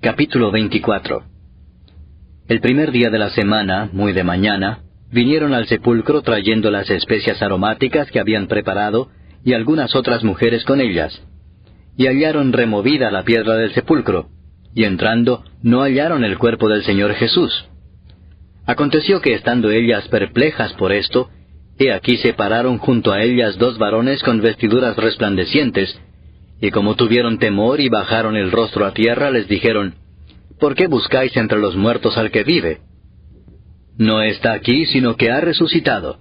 Capítulo 24. El primer día de la semana, muy de mañana, vinieron al sepulcro trayendo las especias aromáticas que habían preparado, y algunas otras mujeres con ellas. Y hallaron removida la piedra del sepulcro, y entrando, no hallaron el cuerpo del Señor Jesús. Aconteció que estando ellas perplejas por esto, he aquí se pararon junto a ellas dos varones con vestiduras resplandecientes, y como tuvieron temor y bajaron el rostro a tierra, les dijeron: ¿Por qué buscáis entre los muertos al que vive? No está aquí, sino que ha resucitado.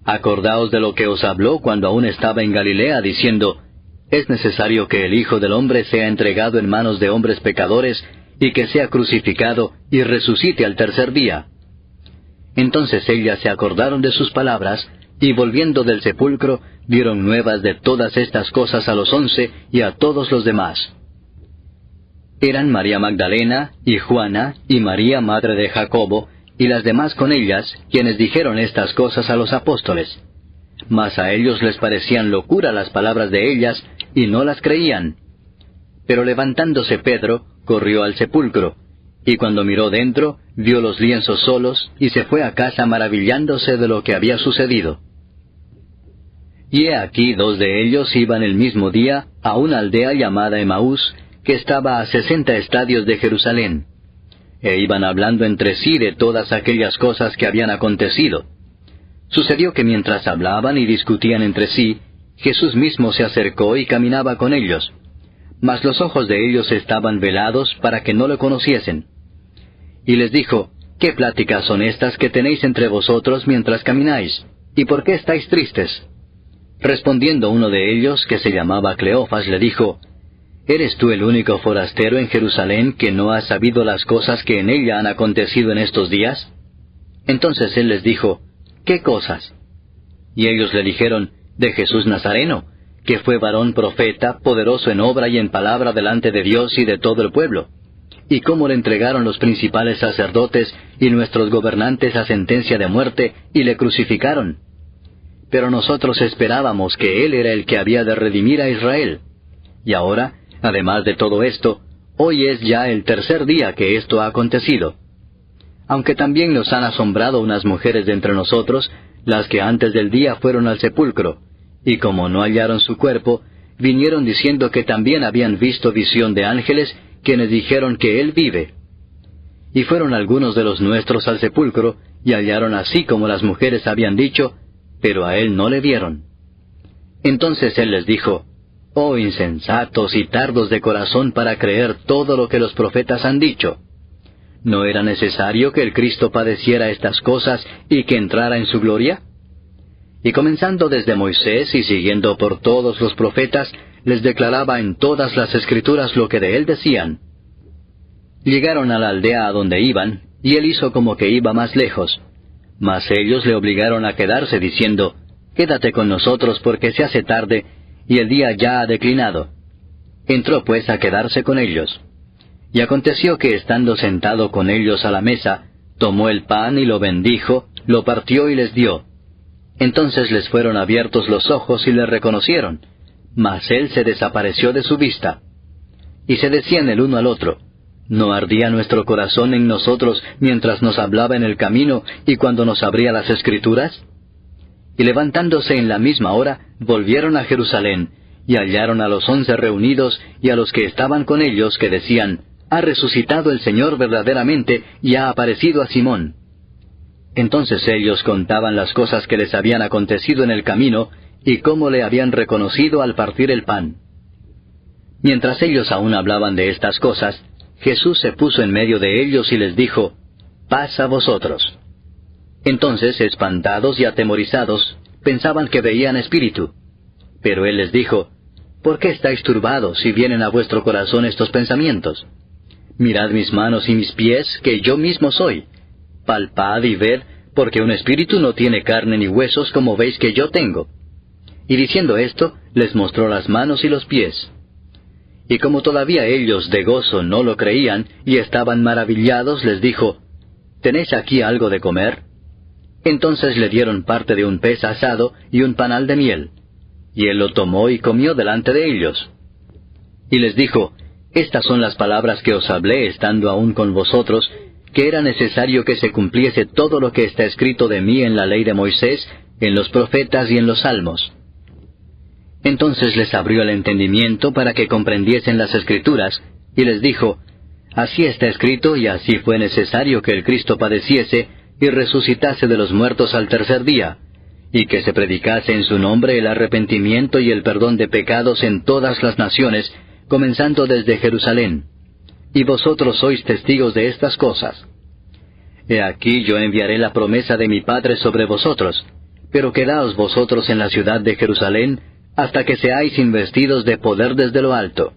Acordaos de lo que os habló cuando aún estaba en Galilea, diciendo: Es necesario que el Hijo del Hombre sea entregado en manos de hombres pecadores, y que sea crucificado, y resucite al tercer día. Entonces ellas se acordaron de sus palabras, y volviendo del sepulcro, dieron nuevas de todas estas cosas a los 11 y a todos los demás. Eran María Magdalena, y Juana, y María madre de Jacobo, y las demás con ellas, quienes dijeron estas cosas a los apóstoles. Mas a ellos les parecían locura las palabras de ellas, y no las creían. Pero levantándose Pedro, corrió al sepulcro, y cuando miró dentro, vio los lienzos solos, y se fue a casa maravillándose de lo que había sucedido. Y he aquí dos de ellos iban el mismo día a una aldea llamada Emaús, que estaba a 60 estadios de Jerusalén, e iban hablando entre sí de todas aquellas cosas que habían acontecido. Sucedió que mientras hablaban y discutían entre sí, Jesús mismo se acercó y caminaba con ellos, mas los ojos de ellos estaban velados para que no lo conociesen. Y les dijo: ¿Qué pláticas son estas que tenéis entre vosotros mientras camináis? ¿Y por qué estáis tristes? Respondiendo uno de ellos, que se llamaba Cleofas, le dijo: ¿Eres tú el único forastero en Jerusalén que no has sabido las cosas que en ella han acontecido en estos días? Entonces él les dijo: ¿Qué cosas? Y ellos le dijeron: de Jesús Nazareno, que fue varón profeta, poderoso en obra y en palabra delante de Dios y de todo el pueblo, y cómo le entregaron los principales sacerdotes y nuestros gobernantes a sentencia de muerte, y le crucificaron. Pero nosotros esperábamos que él era el que había de redimir a Israel. Y ahora, además de todo esto, hoy es ya el tercer día que esto ha acontecido. Aunque también nos han asombrado unas mujeres de entre nosotros, las que antes del día fueron al sepulcro, y como no hallaron su cuerpo, vinieron diciendo que también habían visto visión de ángeles, quienes dijeron que él vive. Y fueron algunos de los nuestros al sepulcro, y hallaron así como las mujeres habían dicho, pero a él no le vieron. Entonces él les dijo: Oh insensatos y tardos de corazón para creer todo lo que los profetas han dicho. ¿No era necesario que el Cristo padeciera estas cosas y que entrara en su gloria? Y comenzando desde Moisés y siguiendo por todos los profetas, les declaraba en todas las Escrituras lo que de él decían. Llegaron a la aldea a donde iban, y él hizo como que iba más lejos. Mas ellos le obligaron a quedarse, diciendo: Quédate con nosotros porque se hace tarde, y el día ya ha declinado. Entró pues a quedarse con ellos. Y aconteció que estando sentado con ellos a la mesa, tomó el pan y lo bendijo, lo partió y les dio. Entonces les fueron abiertos los ojos y le reconocieron, mas él se desapareció de su vista. Y se decían el uno al otro: ¿No ardía nuestro corazón en nosotros mientras nos hablaba en el camino y cuando nos abría las Escrituras? Y levantándose en la misma hora, volvieron a Jerusalén, y hallaron a los 11 reunidos, y a los que estaban con ellos, que decían: Ha resucitado el Señor verdaderamente, y ha aparecido a Simón. Entonces ellos contaban las cosas que les habían acontecido en el camino, y cómo le habían reconocido al partir el pan. Mientras ellos aún hablaban de estas cosas, Jesús se puso en medio de ellos y les dijo: Paz a vosotros. Entonces, espantados y atemorizados, pensaban que veían espíritu. Pero él les dijo: ¿Por qué estáis turbados si vienen a vuestro corazón estos pensamientos? Mirad mis manos y mis pies, que yo mismo soy. Palpad y ved, porque un espíritu no tiene carne ni huesos como veis que yo tengo. Y diciendo esto, les mostró las manos y los pies. Y como todavía ellos de gozo no lo creían, y estaban maravillados, les dijo: ¿Tenéis aquí algo de comer? Entonces le dieron parte de un pez asado y un panal de miel. Y él lo tomó y comió delante de ellos. Y les dijo: Estas son las palabras que os hablé estando aún con vosotros, que era necesario que se cumpliese todo lo que está escrito de mí en la ley de Moisés, en los profetas y en los salmos. Entonces les abrió el entendimiento para que comprendiesen las Escrituras, y les dijo, Así está escrito, y así fue necesario que el Cristo padeciese, y resucitase de los muertos al tercer día, y que se predicase en su nombre el arrepentimiento y el perdón de pecados en todas las naciones, comenzando desde Jerusalén. Y vosotros sois testigos de estas cosas. He aquí yo enviaré la promesa de mi Padre sobre vosotros, pero quedaos vosotros en la ciudad de Jerusalén, hasta que seáis investidos de poder desde lo alto.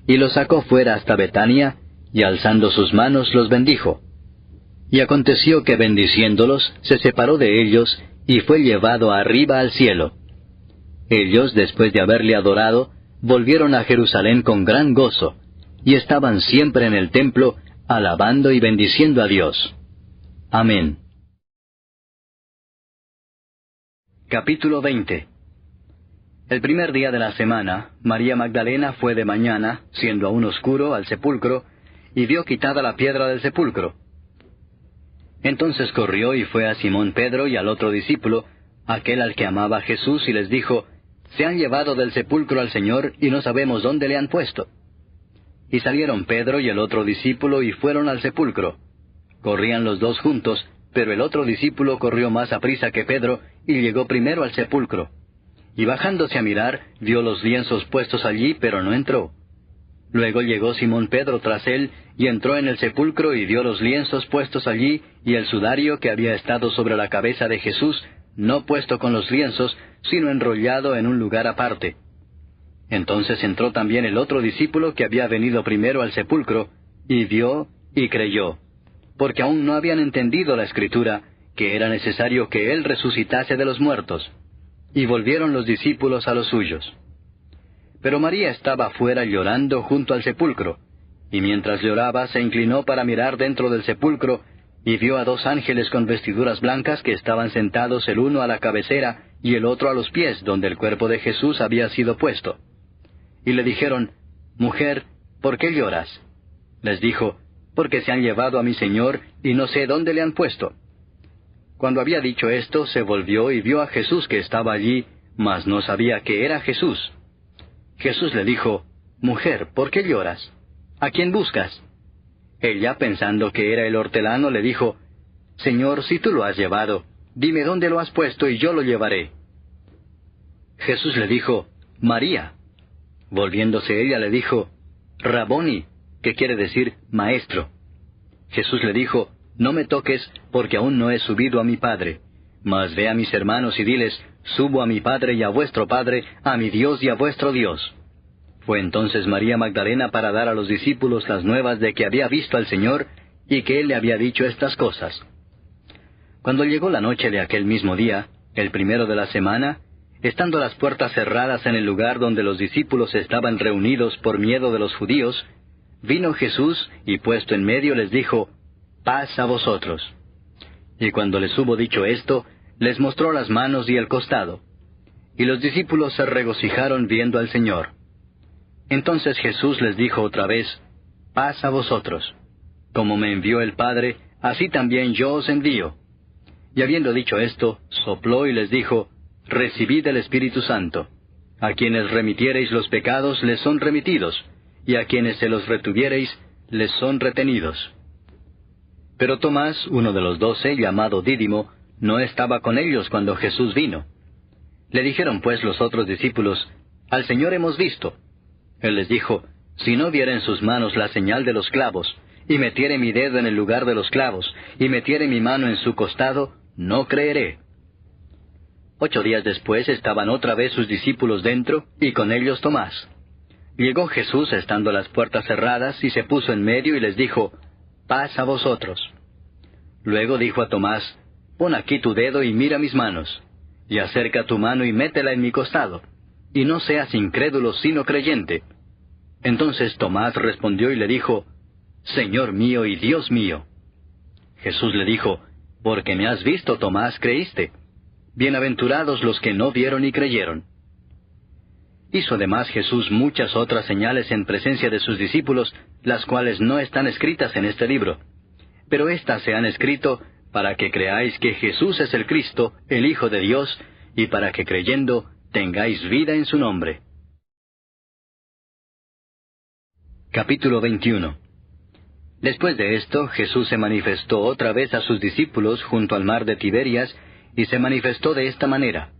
Y los sacó fuera hasta Betania, y alzando sus manos los bendijo. Y aconteció que bendiciéndolos, se separó de ellos, y fue llevado arriba al cielo. Ellos, después de haberle adorado, volvieron a Jerusalén con gran gozo, y estaban siempre en el templo, alabando y bendiciendo a Dios. Amén. Capítulo 20. El primer día de la semana, María Magdalena fue de mañana, siendo aún oscuro, al sepulcro, y vio quitada la piedra del sepulcro. Entonces corrió y fue a Simón Pedro y al otro discípulo, aquel al que amaba Jesús, y les dijo, Se han llevado del sepulcro al Señor, y no sabemos dónde le han puesto. Y salieron Pedro y el otro discípulo y fueron al sepulcro. Corrían los dos juntos, pero el otro discípulo corrió más aprisa que Pedro, y llegó primero al sepulcro. Y bajándose a mirar, vio los lienzos puestos allí, pero no entró. Luego llegó Simón Pedro tras él, y entró en el sepulcro y vio los lienzos puestos allí, y el sudario que había estado sobre la cabeza de Jesús, no puesto con los lienzos, sino enrollado en un lugar aparte. Entonces entró también el otro discípulo que había venido primero al sepulcro, y vio y creyó, porque aún no habían entendido la Escritura, que era necesario que él resucitase de los muertos. Y volvieron los discípulos a los suyos. Pero María estaba afuera llorando junto al sepulcro, y mientras lloraba se inclinó para mirar dentro del sepulcro, y vio a dos ángeles con vestiduras blancas que estaban sentados el uno a la cabecera y el otro a los pies, donde el cuerpo de Jesús había sido puesto. Y le dijeron, Mujer, ¿por qué lloras? Les dijo, Porque se han llevado a mi Señor, y no sé dónde le han puesto. Cuando había dicho esto, se volvió y vio a Jesús que estaba allí, mas no sabía que era Jesús. Jesús le dijo, Mujer, ¿por qué lloras? ¿A quién buscas? Ella, pensando que era el hortelano, le dijo, Señor, si tú lo has llevado, dime dónde lo has puesto y yo lo llevaré. Jesús le dijo, María. Volviéndose ella le dijo, Raboni, que quiere decir maestro. Jesús le dijo, No me toques, porque aún no he subido a mi Padre. Mas ve a mis hermanos y diles, Subo a mi Padre y a vuestro Padre, a mi Dios y a vuestro Dios. Fue entonces María Magdalena para dar a los discípulos las nuevas de que había visto al Señor, y que Él le había dicho estas cosas. Cuando llegó la noche de aquel mismo día, el primero de la semana, estando las puertas cerradas en el lugar donde los discípulos estaban reunidos por miedo de los judíos, vino Jesús, y puesto en medio les dijo, Paz a vosotros. Y cuando les hubo dicho esto, les mostró las manos y el costado. Y los discípulos se regocijaron viendo al Señor. Entonces Jesús les dijo otra vez, Paz a vosotros. Como me envió el Padre, así también yo os envío. Y habiendo dicho esto, sopló y les dijo, Recibid el Espíritu Santo. A quienes remitiereis los pecados les son remitidos, y a quienes se los retuviereis les son retenidos. Pero Tomás, uno de los 12, llamado Dídimo, no estaba con ellos cuando Jesús vino. Le dijeron pues los otros discípulos, Al Señor hemos visto. Él les dijo, Si no viera en sus manos la señal de los clavos, y metiere mi dedo en el lugar de los clavos, y metiere mi mano en su costado, no creeré. 8 días después estaban otra vez sus discípulos dentro, y con ellos Tomás. Llegó Jesús estando las puertas cerradas, y se puso en medio y les dijo, Paz a vosotros. Luego dijo a Tomás, Pon aquí tu dedo y mira mis manos, y acerca tu mano y métela en mi costado, y no seas incrédulo sino creyente. Entonces Tomás respondió y le dijo, Señor mío y Dios mío. Jesús le dijo, Porque me has visto, Tomás, creíste. Bienaventurados los que no vieron y creyeron. Hizo además Jesús muchas otras señales en presencia de sus discípulos, las cuales no están escritas en este libro. Pero éstas se han escrito para que creáis que Jesús es el Cristo, el Hijo de Dios, y para que creyendo tengáis vida en su nombre. Capítulo 21. Después de esto, Jesús se manifestó otra vez a sus discípulos junto al mar de Tiberias, y se manifestó de esta manera.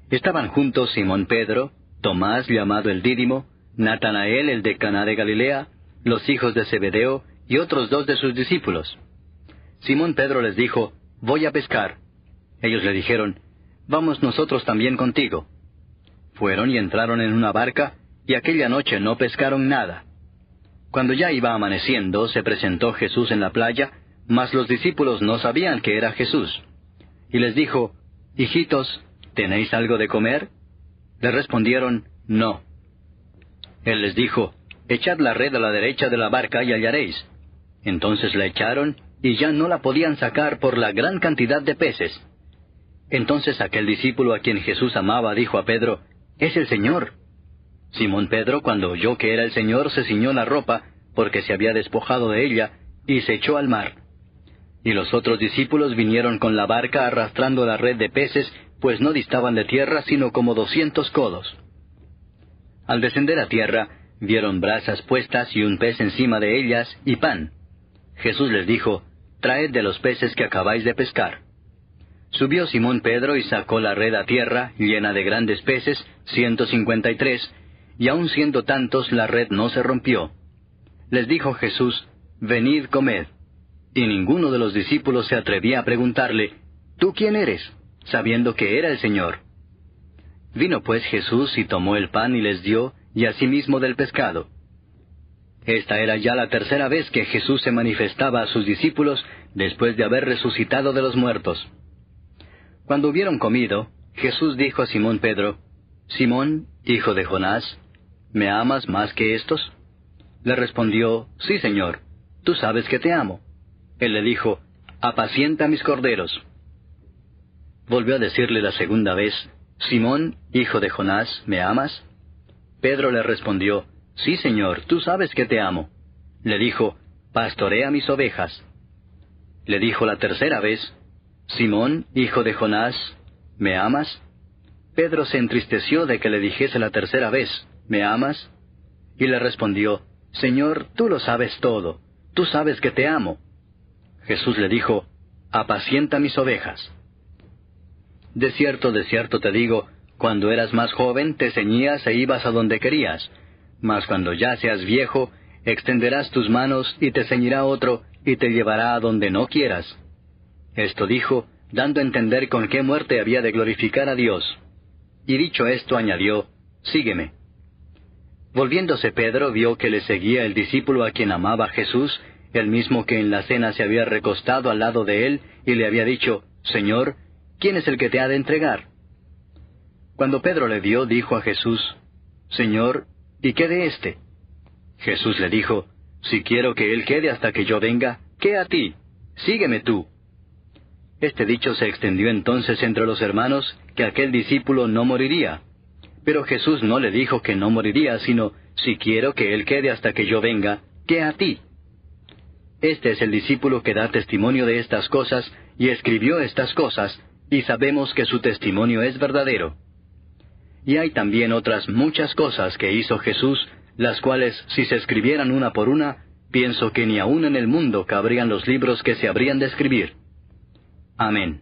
Estaban juntos Simón Pedro, Tomás llamado el Dídimo, Natanael el de Caná de Galilea, los hijos de Zebedeo, y otros 2 de sus discípulos. Simón Pedro les dijo, «Voy a pescar». Ellos le dijeron, «Vamos nosotros también contigo». Fueron y entraron en una barca, y aquella noche no pescaron nada. Cuando ya iba amaneciendo, se presentó Jesús en la playa, mas los discípulos no sabían que era Jesús. Y les dijo, «Hijitos, ¿tenéis algo de comer?» Le respondieron, «No». Él les dijo, «Echad la red a la derecha de la barca y hallaréis». Entonces la echaron, y ya no la podían sacar por la gran cantidad de peces. Entonces aquel discípulo a quien Jesús amaba dijo a Pedro, «Es el Señor». Simón Pedro, cuando oyó que era el Señor, se ciñó la ropa, porque se había despojado de ella, y se echó al mar. Y los otros discípulos vinieron con la barca arrastrando la red de peces, pues no distaban de tierra sino como 200 codos. Al descender a tierra, vieron brasas puestas y un pez encima de ellas, y pan. Jesús les dijo, «Traed de los peces que acabáis de pescar». Subió Simón Pedro y sacó la red a tierra, llena de grandes peces, 153, y aun siendo tantos la red no se rompió. Les dijo Jesús, «Venid, comed». Y ninguno de los discípulos se atrevía a preguntarle, «¿Tú quién eres?», sabiendo que era el Señor. Vino pues Jesús y tomó el pan y les dio, y asimismo del pescado. Esta era ya la tercera vez que Jesús se manifestaba a sus discípulos después de haber resucitado de los muertos. Cuando hubieron comido, Jesús dijo a Simón Pedro, «Simón, hijo de Jonás, ¿me amas más que estos?». Le respondió, «Sí, Señor, tú sabes que te amo». Él le dijo, «Apacienta mis corderos». Volvió a decirle la segunda vez, «Simón, hijo de Jonás, ¿me amas?». Pedro le respondió, «Sí, Señor, tú sabes que te amo». Le dijo, «Pastorea mis ovejas». Le dijo la tercera vez, «Simón, hijo de Jonás, ¿me amas?». Pedro se entristeció de que le dijese la tercera vez, «¿Me amas?». Y le respondió, «Señor, tú lo sabes todo, tú sabes que te amo». Jesús le dijo, «Apacienta mis ovejas». De cierto te digo, cuando eras más joven te ceñías e ibas a donde querías, mas cuando ya seas viejo, extenderás tus manos y te ceñirá otro, y te llevará a donde no quieras. Esto dijo, dando a entender con qué muerte había de glorificar a Dios. Y dicho esto añadió, «Sígueme». Volviéndose Pedro vio que le seguía el discípulo a quien amaba Jesús, el mismo que en la cena se había recostado al lado de él, y le había dicho, «Señor, ¿quién es el que te ha de entregar?». Cuando Pedro le vio, dijo a Jesús, «Señor, ¿y qué de éste?». Jesús le dijo, «Si quiero que él quede hasta que yo venga, ¿qué a ti? Sígueme tú». Este dicho se extendió entonces entre los hermanos, que aquel discípulo no moriría. Pero Jesús no le dijo que no moriría, sino, «Si quiero que él quede hasta que yo venga, ¿qué a ti?». Este es el discípulo que da testimonio de estas cosas, y escribió estas cosas, y sabemos que su testimonio es verdadero. Y hay también otras muchas cosas que hizo Jesús, las cuales, si se escribieran una por una, pienso que ni aun en el mundo cabrían los libros que se habrían de escribir. Amén.